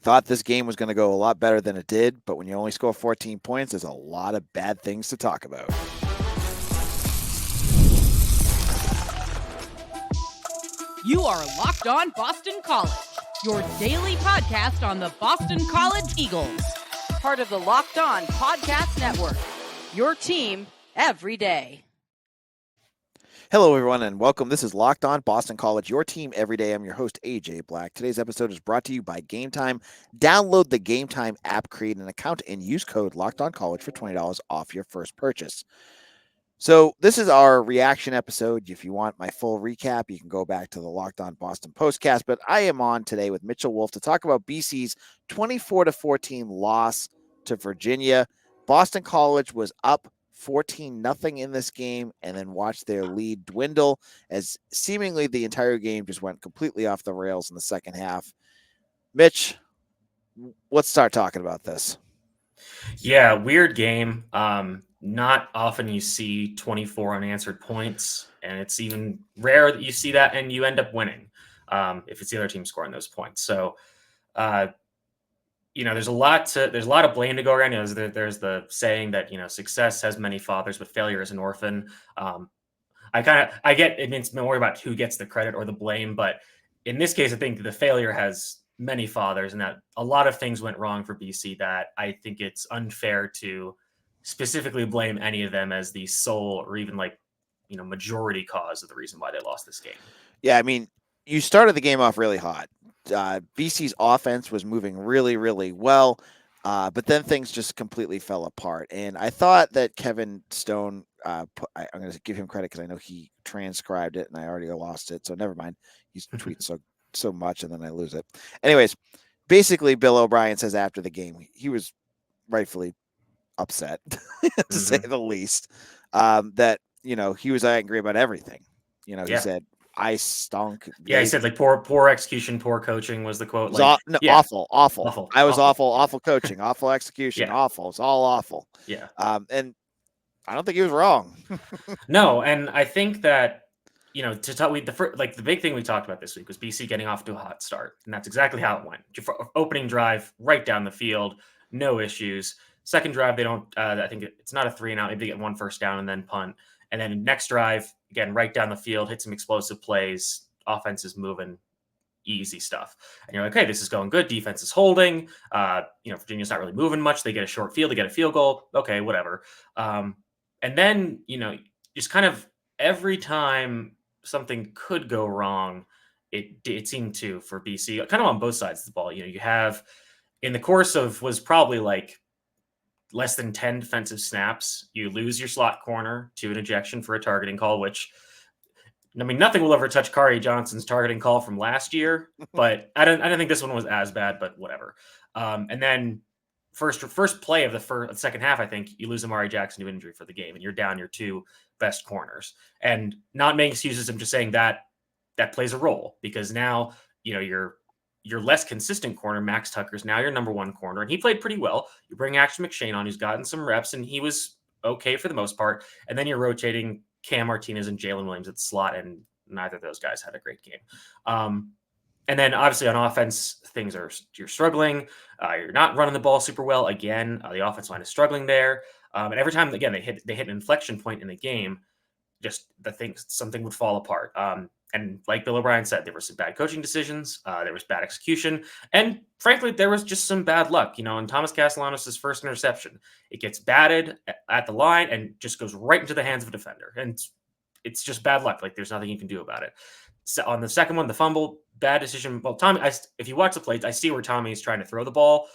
thought this game was going to go a lot better than it did, but when you only score 14 points, there's a lot of bad things to talk about. You are Locked On Boston College, your daily podcast on the Boston College Eagles. Part of the Locked On Podcast Network, your team every day. Hello, everyone, and welcome. This is Locked On Boston College, your team every day. I'm your host, AJ Black. Today's episode is brought to you by Game Time. Download the Game Time app, create an account, and use code Locked On College for $20 off your first purchase. So this is our reaction episode. If you want my full recap, you can go back to the Locked On Boston postcast. But I am on today with Mitchell Wolf to talk about BC's 24-14 loss to Virginia. Boston College was up 14-0 in this game and then watched their lead dwindle as seemingly the entire game just went completely off the rails in the second half. Mitch, let's start talking about this. Yeah, weird game. Not often you see 24 unanswered points, and it's even rare that you see that and you end up winning if it's the other team scoring those points. So, there's a lot of blame to go around. There's the saying that success has many fathers, but failure is an orphan. I get it means more about who gets the credit or the blame, but in this case, I think the failure has many fathers, and that a lot of things went wrong for BC that I think it's unfair to specifically blame any of them as the sole or even majority cause of the reason why they lost this game. Yeah, I mean, you started the game off really hot. BC's offense was moving really, really well, but then things just completely fell apart. And I thought that Kevin Stone, I'm going to give him credit because I know he transcribed it and I already lost it, so never mind. He's tweeting so much and then I lose it. Anyways, basically Bill O'Brien says after the game, he was rightfully upset to say the least, that he was angry about everything. He said I stunk. Yeah, he said poor execution, poor coaching was the quote. Awful. I was awful coaching, awful execution, yeah. Awful. It's all awful. Yeah. And I don't think he was wrong. No, and I think that the big thing we talked about this week was BC getting off to a hot start, and that's exactly how it went. Opening drive right down the field, no issues. Second drive, they don't. I think it's not a 3-and-out. Maybe they get one first down and then punt. And then next drive, again, right down the field, hit some explosive plays. Offense is moving, easy stuff. And you're like, okay, this is going good. Defense is holding. Virginia's not really moving much. They get a short field. They get a field goal. Okay, whatever. And then, just kind of every time something could go wrong, it seemed to for BC, kind of on both sides of the ball. You have in the course of was probably like less than 10 defensive snaps, you lose your slot corner to an ejection for a targeting call, which, I mean, nothing will ever touch Kari Johnson's targeting call from last year, but I don't think this one was as bad, but whatever. And then first play of the second half, I think you lose Amari Jackson to injury for the game, and you're down your two best corners. And not making excuses, I'm just saying that plays a role because now, your less consistent corner, Max Tucker's now your number one corner, and he played pretty well. You bring Action McShane on, who's gotten some reps, and he was okay for the most part. And then you're rotating Cam Martinez and Jalen Williams at the slot, and neither of those guys had a great game. And then obviously on offense, you're struggling. You're not running the ball super well. Again, the offense line is struggling there. And every time, again, they hit an inflection point in the game, just something would fall apart. And like Bill O'Brien said, there were some bad coaching decisions. There was bad execution. And frankly, there was just some bad luck. In Thomas Castellanos' first interception, it gets batted at the line and just goes right into the hands of a defender. And it's just bad luck. Like, there's nothing you can do about it. So on the second one, the fumble, bad decision. Well, Tommy, if you watch the plays, I see where Tommy is trying to throw the ball,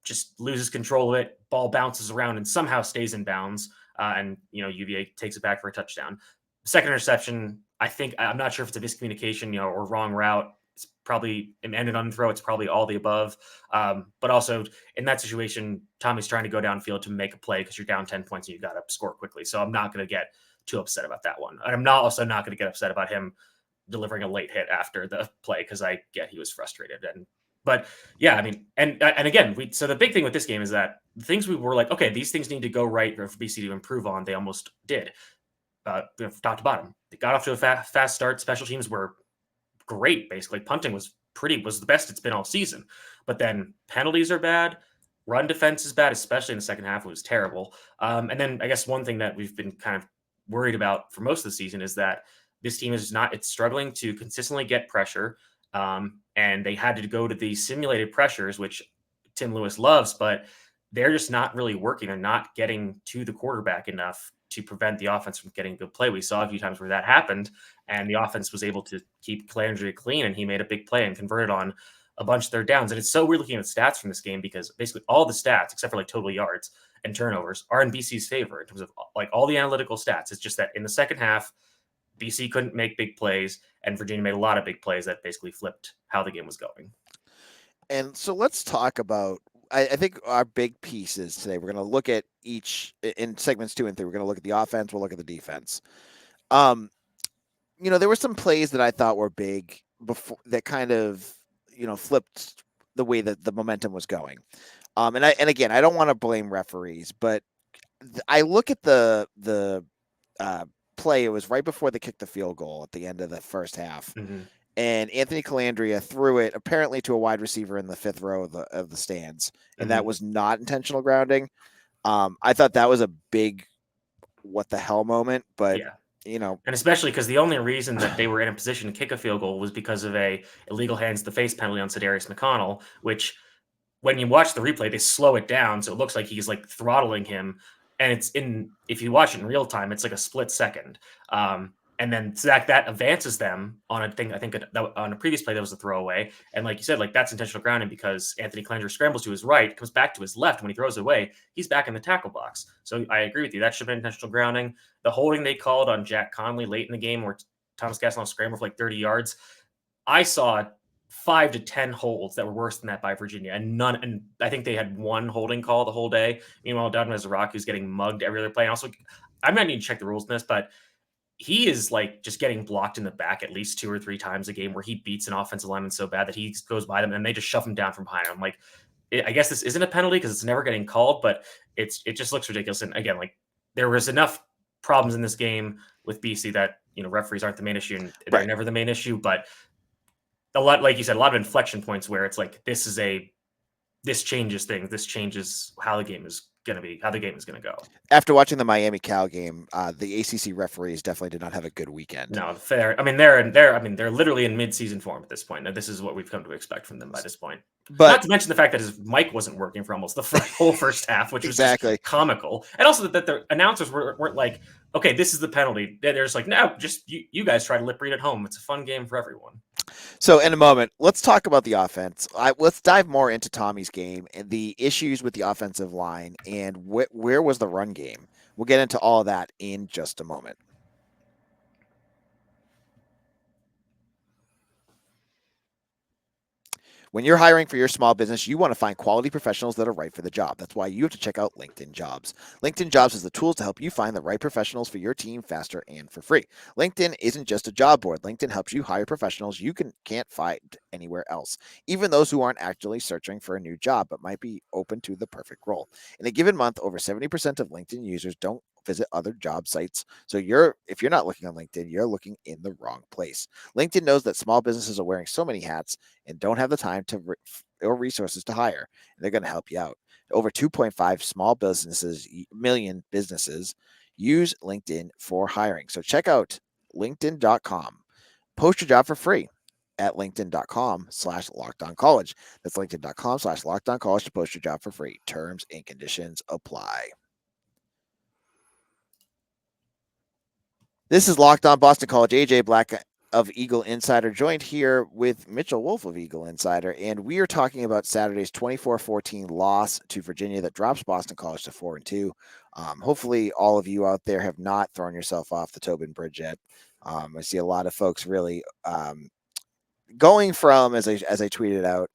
just loses control of it. Ball bounces around and somehow stays in bounds. And UVA takes it back for a touchdown. Second interception, I'm not sure if it's a miscommunication, or wrong route. It's probably an ended on throw. It's probably all the above. But also in that situation, Tommy's trying to go downfield to make a play because you're down 10 points and you got to score quickly. So I'm not going to get too upset about that one. And I'm also not going to get upset about him delivering a late hit after the play because I get he was frustrated. But yeah, I mean, and again, so the big thing with this game is that the things we were like, okay, these things need to go right for BC to improve on. They almost did. Top to bottom. They got off to a fast start. Special teams were great, basically. Punting was was the best it's been all season. But then penalties are bad. Run defense is bad, especially in the second half. It was terrible. And then I guess one thing that we've been kind of worried about for most of the season is that this team it's struggling to consistently get pressure. And they had to go to these simulated pressures, which Tim Lewis loves, but they're just not really working. They're not getting to the quarterback enough to prevent the offense from getting good play. We saw a few times where that happened, and the offense was able to keep Calandria clean, and he made a big play and converted on a bunch of third downs. And it's so weird looking at the stats from this game because basically all the stats, except for like total yards and turnovers, are in BC's favor in terms of like all the analytical stats. It's just that in the second half, BC couldn't make big plays, and Virginia made a lot of big plays that basically flipped how the game was going. And so let's talk about, I think our big pieces today, we're going to look at each in segments 2 and 3. We're going to look at the offense. We'll look at the defense. There were some plays that I thought were big before that kind of, flipped the way that the momentum was going. And again, I don't want to blame referees, but I look at the play. It was right before they kicked the field goal at the end of the first half. Mm-hmm. And Anthony Calandria threw it apparently to a wide receiver in the 5th row of the stands, and that was not intentional grounding. I thought that was a big what the hell moment, but and especially because the only reason that they were in a position to kick a field goal was because of a illegal hands to the face penalty on Cedarius McConnell, which when you watch the replay, they slow it down so it looks like he's like throttling him, and if you watch it in real time, it's like a split second. And then Zach, that advances them on a thing. I think on a previous play, that was a throwaway. And like you said, like that's intentional grounding because Anthony Calandria scrambles to his right, comes back to his left. When he throws it away, he's back in the tackle box. So I agree with you. That should have been intentional grounding. The holding they called on Jack Conley late in the game where Thomas Castellanos scrambled for like 30 yards. I saw 5 to 10 holds that were worse than that by Virginia, and I think they had one holding call the whole day. Meanwhile, Donovan Zaraki was getting mugged every other play. And also, I might need to check the rules in this, but he is like just getting blocked in the back at least 2 or 3 times a game where he beats an offensive lineman so bad that he goes by them and they just shove him down from behind him. Like, I guess this isn't a penalty because it's never getting called, but it just looks ridiculous. And again, like there was enough problems in this game with BC that, referees aren't the main issue and they're never the main issue, but a lot, like you said, a lot of inflection points where it's like, this changes things. This changes how the game is going to go. After watching the Miami Cal game, the ACC referees definitely did not have a good weekend. No, fair. I mean, they're literally in mid-season form at this point. Now, this is what we've come to expect from them by this point. But not to mention the fact that his mic wasn't working for almost the whole first half, which was just comical. And also that the announcers weren't like, okay, this is the penalty. They're just like, no, just you guys try to lip read at home. It's a fun game for everyone. So in a moment, let's talk about the offense. Let's dive more into Tommy's game and the issues with the offensive line and where was the run game. We'll get into all of that in just a moment. When you're hiring for your small business, you want to find quality professionals that are right for the job. That's why you have to check out LinkedIn Jobs. LinkedIn Jobs has the tools to help you find the right professionals for your team faster and for free. LinkedIn isn't just a job board. LinkedIn helps you hire professionals you can't find anywhere else, even those who aren't actually searching for a new job but might be open to the perfect role. In a given month, over 70% of LinkedIn users don't visit other job sites. So if you're not looking on LinkedIn, you're looking in the wrong place. LinkedIn knows that small businesses are wearing so many hats and don't have the time or resources to hire. And they're going to help you out. Over 2.5 million businesses use LinkedIn for hiring. So check out LinkedIn.com. Post your job for free at LinkedIn.com/LockedOnCollege. That's LinkedIn.com/LockedOnCollege to post your job for free. Terms and conditions apply. This is Locked On Boston College. AJ Black of Eagle Insider, joined here with Mitchell Wolf of Eagle Insider, and we are talking about Saturday's 24-14 loss to Virginia that drops Boston College to 4-2. Hopefully, all of you out there have not thrown yourself off the Tobin Bridge yet. I see a lot of folks really going from, as I tweeted out,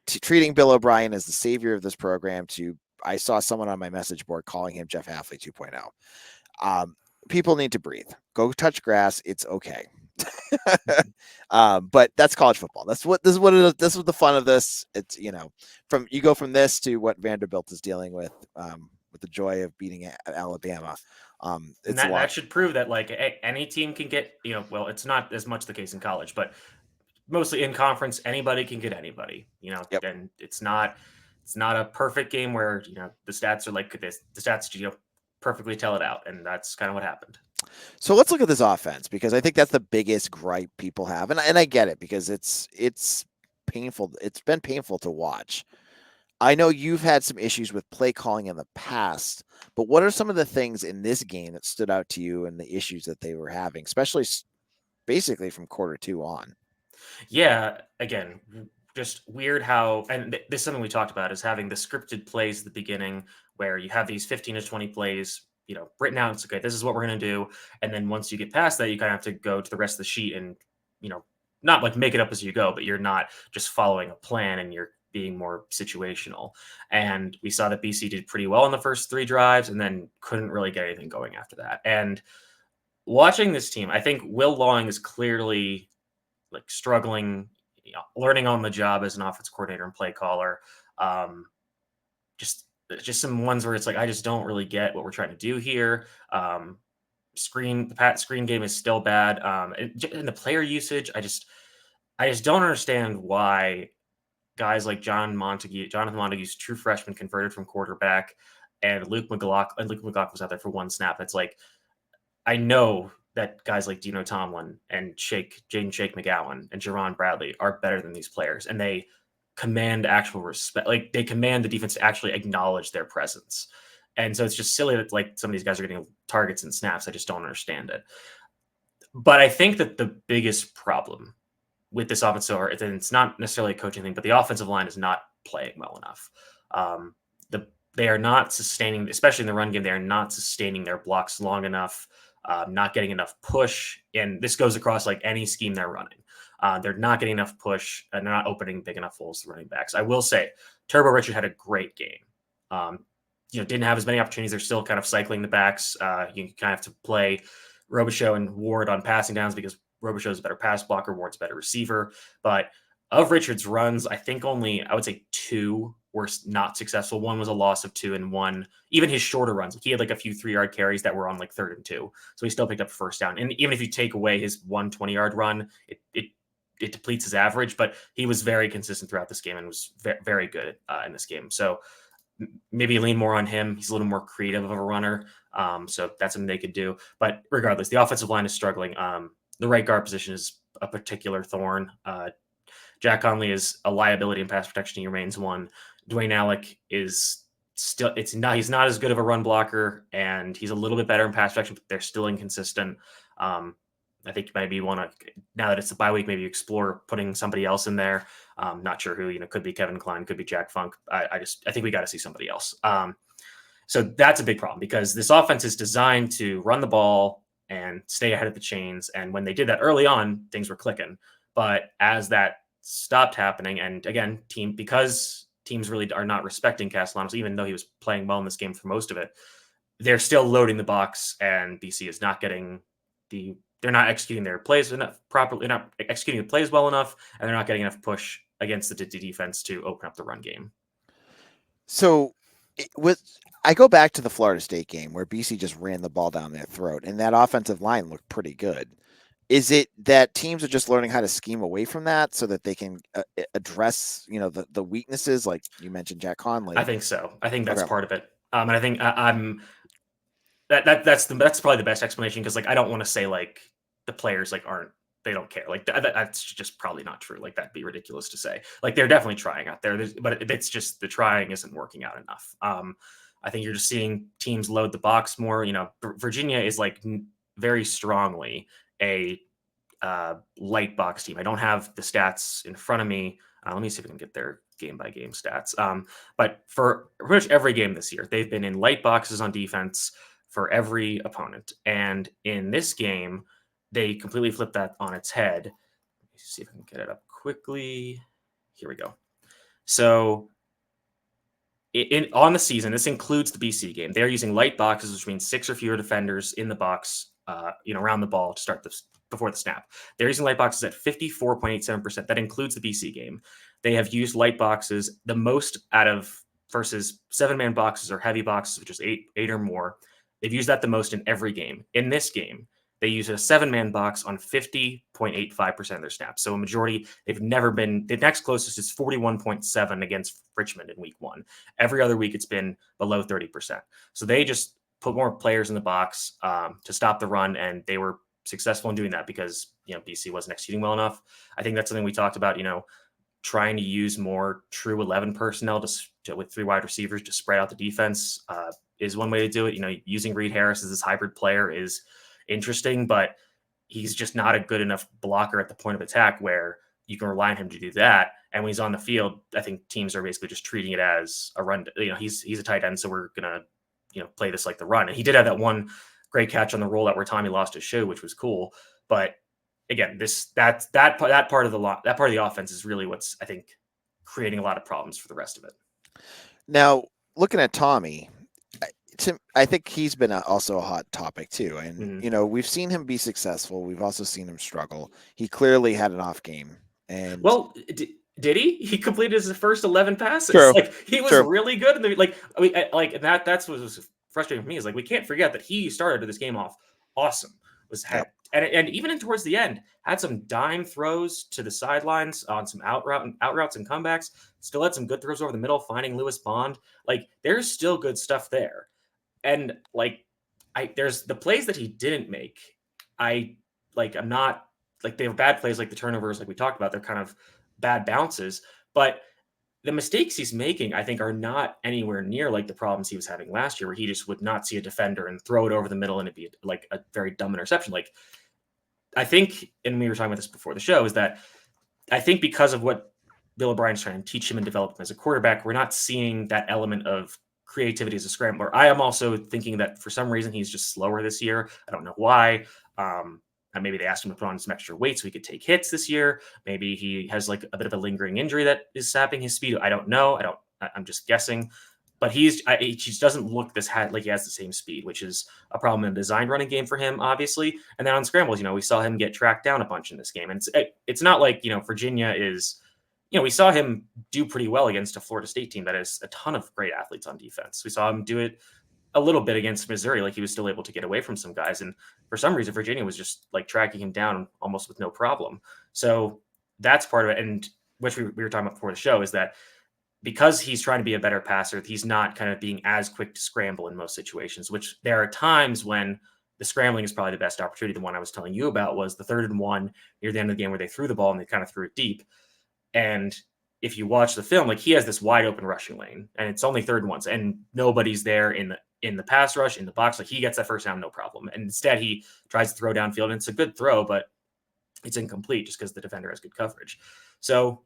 to treating Bill O'Brien as the savior of this program to I saw someone on my message board calling him Jeff Hafley 2.0. People need to breathe. Go touch grass. It's okay. But that's college football. This is what it is. This is the fun of this. It's, you go from this to what Vanderbilt is dealing with the joy of beating Alabama. That should prove that like any team can get, well, it's not as much the case in college, but mostly in conference, anybody can get anybody, Yep. and it's not a perfect game where, the stats are like this, the stats, perfectly tell it out. And that's kind of what happened. So let's look at this offense, because I think that's the biggest gripe people have, and I get it, because it's painful. It's been painful to watch. I know you've had some issues with play calling in the past, but what are some of the things in this game that stood out to you and the issues that they were having, especially basically from quarter 2 on? Yeah, again, just weird how, and this is something we talked about, is having the scripted plays at the beginning where you have these 15 to 20 plays, written out. It's okay, this is what we're going to do. And then once you get past that, you kind of have to go to the rest of the sheet and, not like make it up as you go, but you're not just following a plan and you're being more situational. And we saw that BC did pretty well in the first 3 drives and then couldn't really get anything going after that. And watching this team, I think Will Lawing is clearly like struggling, learning on the job as an offense coordinator and play caller. Um, just some ones where it's like, I just don't really get what we're trying to do here. The pat screen game is still bad. And the player usage, I just don't understand why guys like Jonathan Montague's true freshman converted from quarterback, and Luke McLaughlin was out there for 1 snap. It's like, I know that guys like Dino Tomlin and Jaden Shake McGowan and Jerron Bradley are better than these players, and they command actual respect. Like, they command the defense to actually acknowledge their presence. And so it's just silly that like some of these guys are getting targets and snaps. I just don't understand it. But I think that the biggest problem with this offense, so it's not necessarily a coaching thing, but the offensive line is not playing well enough. They are not sustaining, especially in the run game, they are not sustaining their blocks long enough, not getting enough push. And this goes across like any scheme they're running. They're not getting enough push, and they're not opening big enough holes to running backs. I will say, Turbo Richard had a great game. Didn't have as many opportunities. They're still kind of cycling the backs. You kind of have to play Robichaux and Ward on passing downs because Robichaux is a better pass blocker, Ward's a better receiver. But of Richard's runs, I think only, I would say 2 were not successful. 1 was a loss of 2, and 1, even his shorter runs, he had like a few 3-yard carries that were on like 3rd and 2. So he still picked up a first down. And even if you take away his 1 20-yard run, it depletes his average, but he was very consistent throughout this game and was very good in this game. So maybe lean more on him. He's a little more creative of a runner. So that's something they could do. But regardless, the offensive line is struggling. The right guard position is a particular thorn. Jack Conley is a liability in pass protection. He remains one. Dwayne Alec is still, he's not as good of a run blocker, and he's a little bit better in pass protection, but they're still inconsistent. I think you maybe want to, now that it's a bye week, maybe explore putting somebody else in there. Not sure who, could be Kevin Klein, could be Jack Funk. I think we got to see somebody else. So that's a big problem because this offense is designed to run the ball and stay ahead of the chains. And when they did that early on, things were clicking. But as that stopped happening, and again, because teams really are not respecting Castellanos, even though he was playing well in this game for most of it, they're still loading the box, and BC is not getting they're not executing their plays enough properly, not executing the plays well enough, and they're not getting enough push against the defense to open up the run game. So I go back to the Florida State game where BC just ran the ball down their throat, and that offensive line looked pretty good. Is it that teams are just learning how to scheme away from that so that they can address, the weaknesses, like you mentioned, Jack Conley? I think so. I think that's part of it. And I think that's probably the best explanation, because like I don't want to say like the players like they don't care, like that's just probably not true. Like that'd be ridiculous to say. Like they're definitely trying out there, but it's just the trying isn't working out enough. I think you're just seeing teams load the box more. Virginia is like very strongly a light box team. I don't have the stats in front of me. Let me see if I can get their game by game stats. But for pretty much every game this year, they've been in light boxes on defense for every opponent. And in this game, they completely flipped that on its head. Let me see if I can get it up quickly. Here we go. So on the season, this includes the BC game. They're using light boxes, which means 6 or fewer defenders in the box, around the ball to start before the snap. They're using light boxes at 54.87%. That includes the BC game. They have used light boxes the most versus 7-man boxes or heavy boxes, which is eight or more. They've used that the most in every game. In this game, they use a 7-man box on 50.85% of their snaps. So a majority, they've never been, the next closest is 41.7 against Richmond in week 1. Every other week it's been below 30%. So they just put more players in the box to stop the run, and they were successful in doing that because, BC wasn't executing well enough. I think that's something we talked about, trying to use more true 11 personnel with 3 wide receivers to spread out the defense is one way to do it. Using Reed Harris as this hybrid player is interesting, but he's just not a good enough blocker at the point of attack where you can rely on him to do that. And when he's on the field, I think teams are basically just treating it as a run. He's a tight end, so we're going to, play this like the run. And he did have that one great catch on the rollout where Tommy lost his shoe, which was cool. But again, that part of the offense is really what's, I think, creating a lot of problems for the rest of it. Now, looking at Tommy, I think he's been also a hot topic too. And, we've seen him be successful. We've also seen him struggle. He clearly had an off game. And did he? He completed his first 11 passes. True. He was really good. And that's what was frustrating for me is we can't forget that he started this game off awesome. And even towards the end, had some dime throws to the sidelines on some out routes and comebacks. Still had some good throws over the middle, finding Lewis Bond. There's still good stuff there. And there's the plays that he didn't make. I'm not they were bad plays, the turnovers, we talked about. They're kind of bad bounces, but the mistakes he's making, I think, are not anywhere near the problems he was having last year, where he just would not see a defender and throw it over the middle and it'd be a very dumb interception. I think, and we were talking about this before the show, is that I think because of what Bill O'Brien's trying to teach him and develop him as a quarterback, we're not seeing that element of creativity as a scrambler. I am also thinking that for some reason he's just slower this year. I don't know why. Maybe they asked him to put on some extra weight so he could take hits this year. Maybe he has a bit of a lingering injury that is sapping his speed. I don't know. I'm just guessing. But he just doesn't look like he has the same speed, which is a problem in the design running game for him, obviously. And then on scrambles, we saw him get tracked down a bunch in this game. And it's not Virginia is, we saw him do pretty well against a Florida State team that has a ton of great athletes on defense. We saw him do it a little bit against Missouri. He was still able to get away from some guys. And for some reason, Virginia was just tracking him down almost with no problem. So that's part of it. And which we were talking about before the show is that because he's trying to be a better passer, he's not kind of being as quick to scramble in most situations, which there are times when the scrambling is probably the best opportunity. The one I was telling you about was the 3rd and 1 near the end of the game where they threw the ball and they kind of threw it deep. And if you watch the film, he has this wide open rushing lane and it's only 3rd and 1 and nobody's there in the pass rush, in the box. He gets that first down, no problem. And instead he tries to throw downfield and it's a good throw, but it's incomplete just because the defender has good coverage. So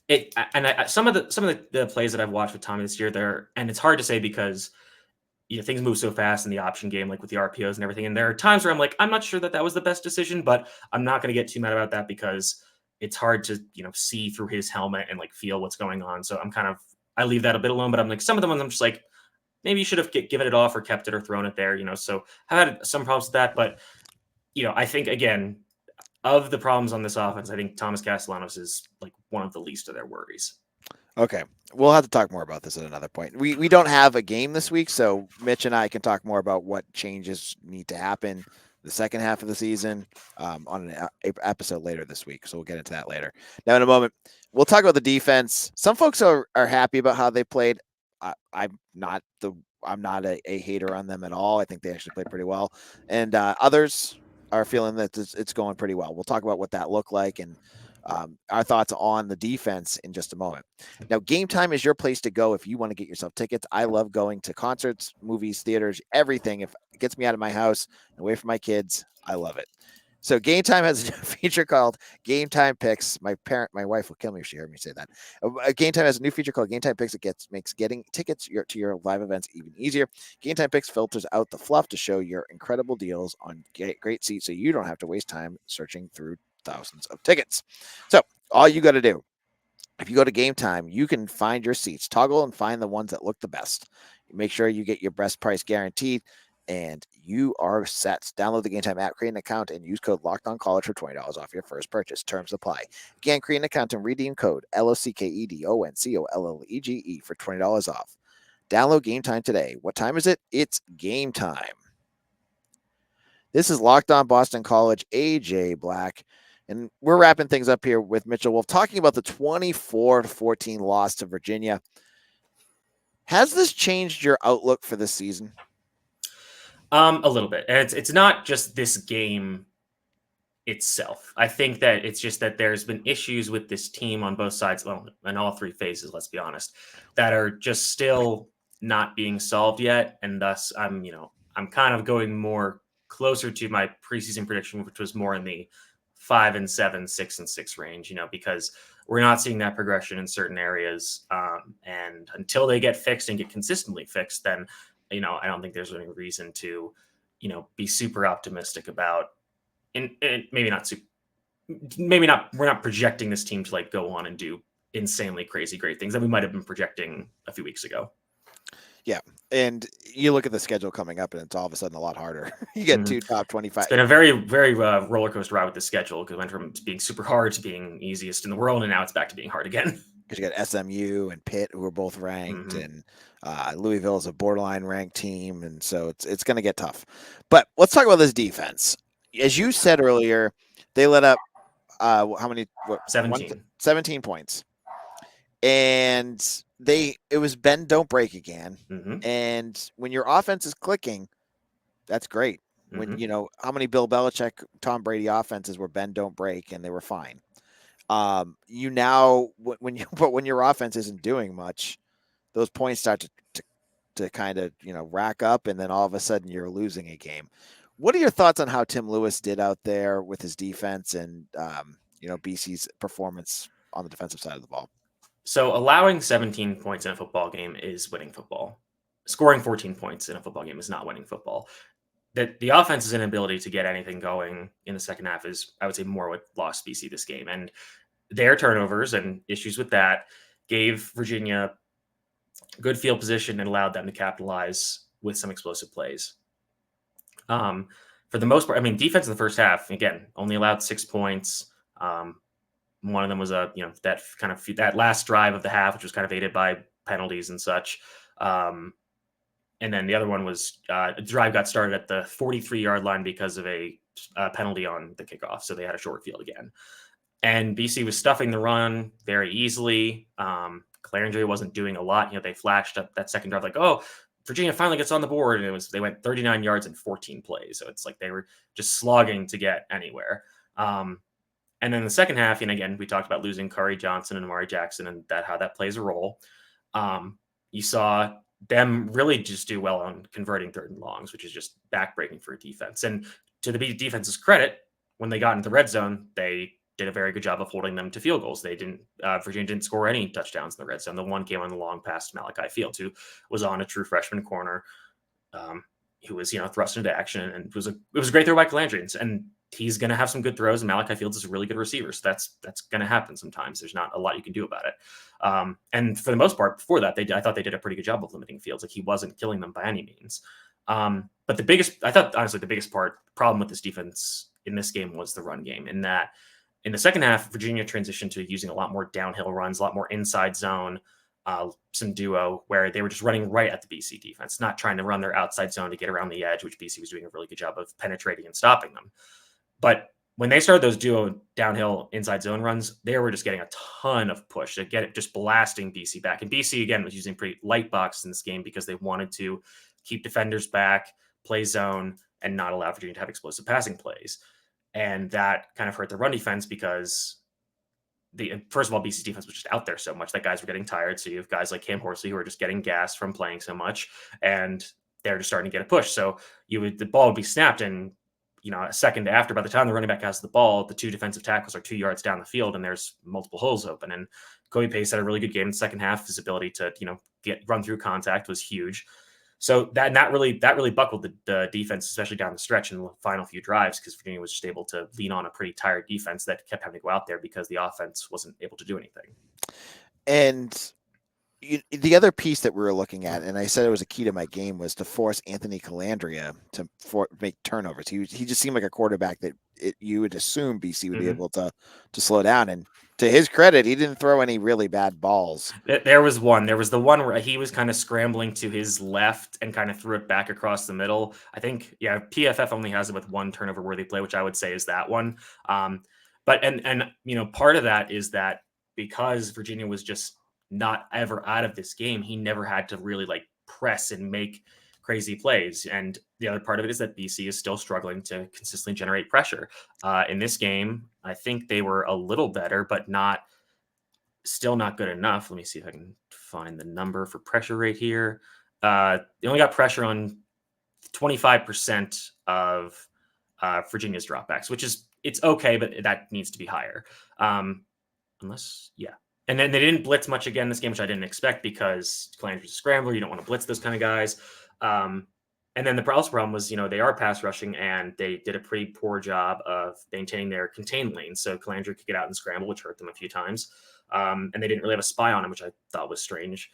some of the plays that I've watched with Tommy this year and it's hard to say because things move so fast in the option game, with the RPOs and everything. And there are times where I'm not sure that was the best decision, but I'm not going to get too mad about that because it's hard to, see through his helmet and feel what's going on. So I leave that a bit alone, but some of the ones I'm just maybe you should have given it off or kept it or thrown it there, so I've had some problems with that. But, I think, again, of the problems on this offense, I think Thomas Castellanos is one of the least of their worries. Okay. We'll have to talk more about this at another point. We don't have a game this week, so Mitch and I can talk more about what changes need to happen the second half of the season on an episode later this week. So we'll get into that later. Now, in a moment, we'll talk about the defense. Some folks are happy about how they played. I'm not a hater on them at all. I think they actually played pretty well. And others are feeling that it's going pretty well. We'll talk about what that looked like and our thoughts on the defense in just a moment. Now, Game Time is your place to go if you want to get yourself tickets. I love going to concerts, movies, theaters, everything. If it gets me out of my house and away from my kids, I love it. So Game Time has a feature called Game Time Picks. My wife will kill me if she heard me say that. Game Time has a new feature called Game Time Picks. It makes getting tickets to your live events even easier. Game Time Picks filters out the fluff to show your incredible deals on great seats so you don't have to waste time searching through thousands of tickets. So all you got to do, if you go to Game Time, you can find your seats, toggle and find the ones that look the best. Make sure you get your best price guaranteed, and you are set. Download the Game Time app, create an account, and use code LOCKEDONCollege for $20 off your first purchase. Terms apply. Again, create an account and redeem code LOCKEDONCOLLEGE for $20 off. Download Game Time today. What time is it? It's game time. This is Locked On Boston College, AJ Black. And we're wrapping things up here with Mitchell Wolf, talking about the 24-14 loss to Virginia. Has this changed your outlook for this season? A little bit. And it's not just this game itself. I think that it's just that there's been issues with this team on both sides, well, in all three phases, let's be honest, that are just still not being solved yet. And thus I'm kind of going more closer to my preseason prediction, which was more in the 5-7, 6-6 range, because we're not seeing that progression in certain areas. And until they get fixed and get consistently fixed, then, I don't think there's any reason to, be super optimistic about, and maybe not, we're not projecting this team to like go on and do insanely crazy great things that we might have been projecting a few weeks ago. Yeah. And you look at the schedule coming up and it's all of a sudden a lot harder. You get two top 25. It's been a very, very roller coaster ride with the schedule. It went from being super hard to being easiest in the world. And now it's back to being hard again. Because you got SMU and Pitt, who are both ranked, and Louisville is a borderline ranked team. And so it's going to get tough. But let's talk about this defense. As you said earlier, they let up how many? 17 points. And it was bend, don't break again. And when your offense is clicking, that's great. When how many Bill Belichick, Tom Brady offenses were bend, don't break, and they were fine. When your offense isn't doing much, those points start to kind of rack up, and then all of a sudden you're losing a game. What are your thoughts on how Tim Lewis did out there with his defense and BC's performance on the defensive side of the ball? So allowing 17 points in a football game is winning football. Scoring 14 points in a football game is not winning football. The offense's inability to get anything going in the second half is, I would say, more what lost BC this game. And their turnovers and issues with that gave Virginia good field position and allowed them to capitalize with some explosive plays. For the most part, defense in the first half, again, only allowed 6 points. One of them was that last drive of the half, which was kind of aided by penalties and such. And then the other one was a drive got started at the 43-yard line because of a penalty on the kickoff. So they had a short field again. And BC was stuffing the run very easily. Calandria wasn't doing a lot. They flashed up that second drive like, oh, Virginia finally gets on the board. And they went 39 yards in 14 plays. So it's like they were just slogging to get anywhere. And then the second half, and again, we talked about losing Curry Johnson and Amari Jackson and how that plays a role. You saw them really just do well on converting third and longs, which is just backbreaking for a defense. And to the defense's credit, when they got into the red zone, they did a very good job of holding them to field goals. Virginia didn't score any touchdowns in the red zone. The one came on the long pass to Malachi Fields, who was on a true freshman corner, who was, thrust into action. And it was a great throw by Calandrians. And he's going to have some good throws, and Malachi Fields is a really good receiver. So that's going to happen sometimes. There's not a lot you can do about it. And for the most part, before that, I thought they did a pretty good job of limiting Fields. Like, he wasn't killing them by any means. But the biggest problem with this defense in this game was the run game. In that, in the second half, Virginia transitioned to using a lot more downhill runs, a lot more inside zone, some duo, where they were just running right at the BC defense, not trying to run their outside zone to get around the edge, which BC was doing a really good job of penetrating and stopping them. But when they started those duo downhill inside zone runs, they were just getting a ton of push to get it, just blasting BC back. And BC, again, was using pretty light boxes in this game because they wanted to keep defenders back, play zone, and not allow Virginia to have explosive passing plays. And that kind of hurt the run defense because first of all, BC's defense was just out there so much that guys were getting tired. So you have guys like Cam Horsley who are just getting gassed from playing so much, and they're just starting to get a push. So the ball would be snapped, and a second after, by the time the running back has the ball, the two defensive tackles are 2 yards down the field, and there's multiple holes open. And Kobe Pace had a really good game in the second half. His ability to run through contact was huge. So that really buckled the defense, especially down the stretch in the final few drives, because Virginia was just able to lean on a pretty tired defense that kept having to go out there because the offense wasn't able to do anything. And the other piece that we were looking at, and I said it was a key to my game, was to force Anthony Calandria to make turnovers. He just seemed like a quarterback that you would assume BC would be Mhm. able to slow down. And to his credit, he didn't throw any really bad balls. There was one. There was the one where he was kind of scrambling to his left and kind of threw it back across the middle. I think, yeah, PFF only has it with one turnover worthy play, which I would say is that one. But part of that is that because Virginia was just not ever out of this game, he never had to really like press and make crazy plays. And the other part of it is that BC is still struggling to consistently generate pressure. In this game, I think they were a little better, but still not good enough. Let me see if I can find the number for pressure rate here. They only got pressure on 25% of Virginia's dropbacks, which is it's okay, but that needs to be higher. Yeah. And then they didn't blitz much again this game, which I didn't expect because Calandry's a scrambler. You don't want to blitz those kind of guys. And then the problem was, they are pass rushing and they did a pretty poor job of maintaining their contained lanes. So Calandry could get out and scramble, which hurt them a few times. And they didn't really have a spy on him, which I thought was strange.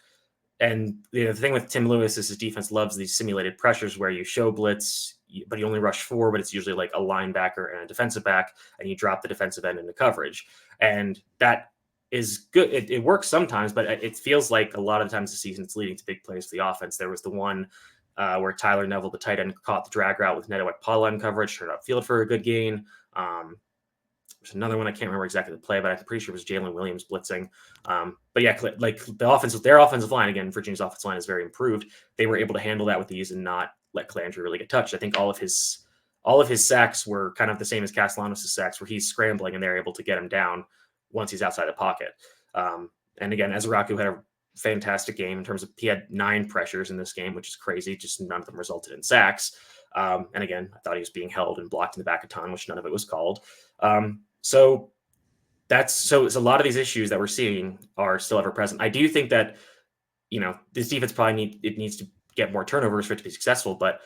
And the thing with Tim Lewis is his defense loves these simulated pressures where you show blitz, but you only rush 4, but it's usually like a linebacker and a defensive back, and you drop the defensive end into coverage. And that is good. It works sometimes, but it feels like a lot of the times this season it's leading to big plays for the offense. There was the one where Tyler Neville, the tight end, caught the drag route with Neto Ekpala in coverage, turned upfield for a good gain. There's another one I can't remember exactly the play, but I'm pretty sure it was Jalen Williams blitzing. But yeah, like their offensive line, again, Virginia's offensive line is very improved. They were able to handle that with ease and not let Calandry really get touched. I think all of his sacks were kind of the same as Castellanos' sacks, where he's scrambling and they're able to get him down once he's outside the pocket. And again, Ezraku had a fantastic game in terms of he had 9 pressures in this game, which is crazy. Just none of them resulted in sacks. And again, I thought he was being held and blocked in the back a ton, which none of it was called. So a lot of these issues that we're seeing are still ever present. I do think that, this defense probably needs to get more turnovers for it to be successful, but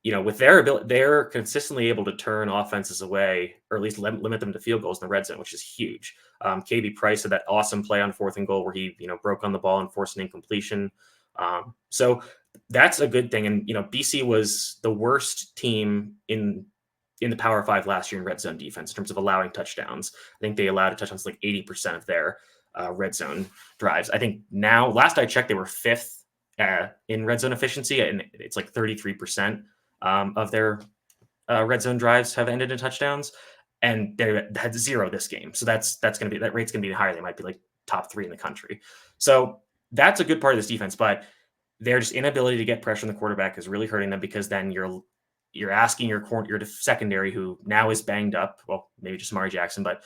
with their ability, they're consistently able to turn offenses away, or at least limit them to field goals in the red zone, which is huge. KB Price had that awesome play on 4th and goal where he, broke on the ball and forced an incompletion. So that's a good thing. And, BC was the worst team in the Power 5 last year in red zone defense in terms of allowing touchdowns. I think they allowed touchdowns like 80% of their red zone drives. I think now, last I checked, they were 5th in red zone efficiency, and it's like 33% of their red zone drives have ended in touchdowns, and they had 0 this game. So that rate's going to be higher. They might be like top 3 in the country. So that's a good part of this defense, but their just inability to get pressure on the quarterback is really hurting them, because then you're asking your secondary, who now is banged up. Well, maybe just Mari Jackson, but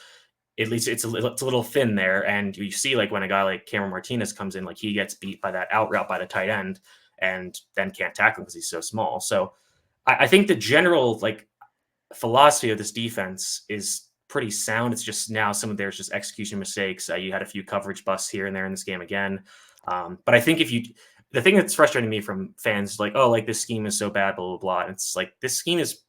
at least it's a little thin there. And you see, like, when a guy like Cameron Martinez comes in, like, he gets beat by that out route by the tight end and then can't tackle him because he's so small. So I think the general philosophy of this defense is pretty sound. It's just now some of there's just execution mistakes. You had a few coverage busts here and there in this game again. But I think the thing that's frustrating me from fans, this scheme is so bad, blah, blah, blah. And it's like, this scheme is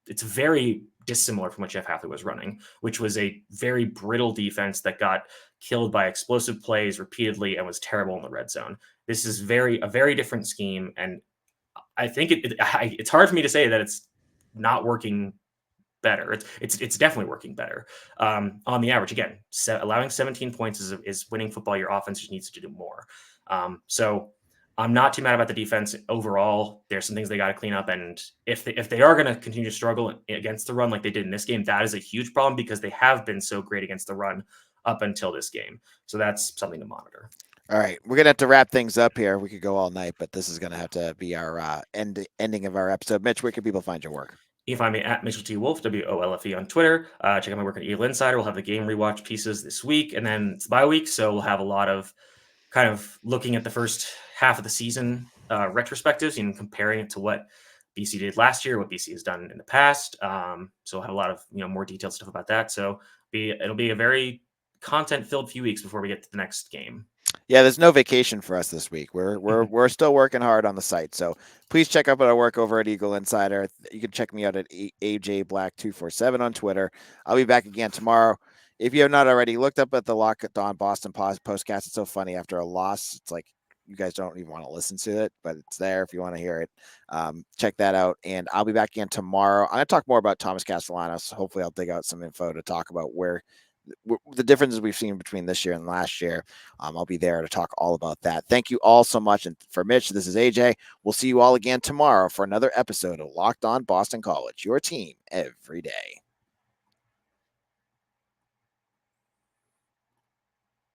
it's very dissimilar from what Jeff Hafley was running, which was a very brittle defense that got killed by explosive plays repeatedly and was terrible in the red zone. This is a very different scheme. And I think it's hard for me to say that it's not working better. It's definitely working better on the average. Again, allowing 17 points is winning football. Your offense just needs to do more. So I'm not too mad about the defense overall. There's some things they got to clean up, and if they are going to continue to struggle against the run like they did in this game, that is a huge problem, because they have been so great against the run up until this game. So that's something to monitor. All right, we're going to have to wrap things up here. We could go all night, but this is going to have to be our ending of our episode. Mitch, where can people find your work? You can find me at Mitchell T. Wolf, WOLFE on Twitter. Check out my work at Eagle Insider. We'll have the game rewatch pieces this week, and then it's bye week, so we'll have a lot of kind of looking at the first half of the season retrospectives and comparing it to what BC did last year, what BC has done in the past. So we'll have a lot of more detailed stuff about that. So it'll be a very content-filled few weeks before we get to the next game. Yeah, there's no vacation for us this week. We're still working hard on the site. So please check out our work over at Eagle Insider. You can check me out at AJ Black 247 on Twitter. I'll be back again tomorrow. If you have not already looked up at the Locked On Boston postcast, it's so funny after a loss. It's like you guys don't even want to listen to it, but it's there if you want to hear it. Check that out. And I'll be back again tomorrow. I'm going to talk more about Thomas Castellanos. Hopefully I'll dig out some info to talk about where the differences we've seen between this year and last year. I'll be there to talk all about that. Thank you all so much. And for Mitch, this is AJ. We'll see you all again tomorrow for another episode of Locked On Boston College, your team every day.